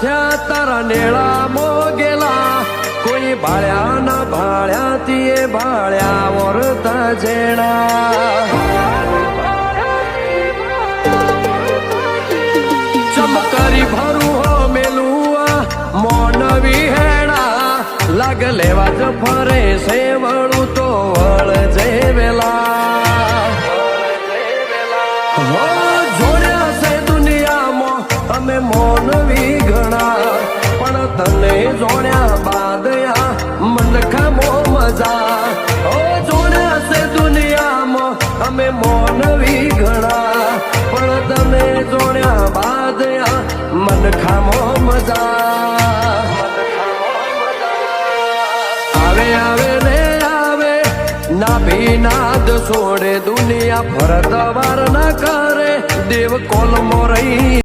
થયા તારા નેળા મોગેલા કોઈ ભાળ્યા ના ભાળ્યા તીએ ભાળ્યા વરતા જેણા ચમકારી ભરું હો મેલુઆ મોનવી હેણા લાગ લેવા જ ફરે સેવળું તો વળ જે વેલા હો જોડ્યા છે દુનિયામાં અમે મોનવી ઘણા પણ તને જોડ્યા બાદ મન ખામો મજા હો જોડ્યા છે દુનિયામાં અમે મોનવી ઘણા પણ તમે જોડ્યા બાદ મન ખામો મજા આવે આવે ને આવે ના ભીનાદ છોડે દુનિયા ફરત વાર ના કરે દેવ કોલમો રહી